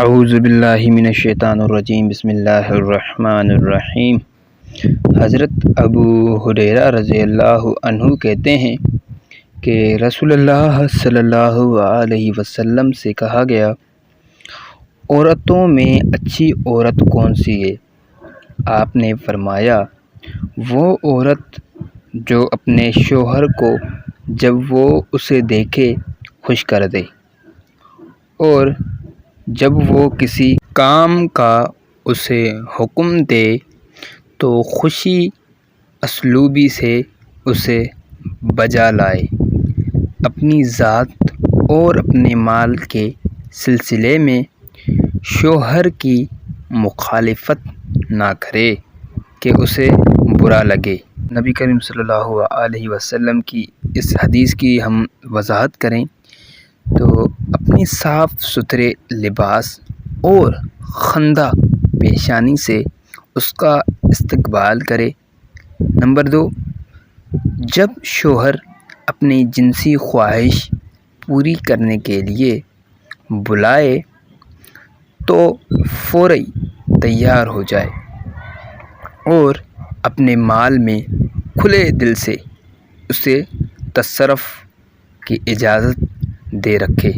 اعوذ باللہ من الشیطان الرجیم بسم اللہ الرحمن الرحیم۔ حضرت ابو ہریرہ رضی اللہ عنہ کہتے ہیں کہ رسول اللہ صلی اللہ علیہ وسلم سے کہا گیا، عورتوں میں اچھی عورت کون سی ہے؟ آپ نے فرمایا، وہ عورت جو اپنے شوہر کو جب وہ اسے دیکھے خوش کر دے، اور جب وہ کسی کام کا اسے حکم دے تو خوشی اسلوبی سے اسے بجا لائے، اپنی ذات اور اپنے مال کے سلسلے میں شوہر کی مخالفت نہ کرے کہ اسے برا لگے۔ نبی کریم صلی اللہ علیہ وسلم کی اس حدیث کی ہم وضاحت کریں تو اپنی صاف ستھرے لباس اور خندہ پیشانی سے اس کا استقبال کرے۔ نمبر 2، جب شوہر اپنی جنسی خواہش پوری کرنے کے لیے بلائے تو فوری تیار ہو جائے اور اپنے مال میں کھلے دل سے اسے تصرف کی اجازت دے رکھے۔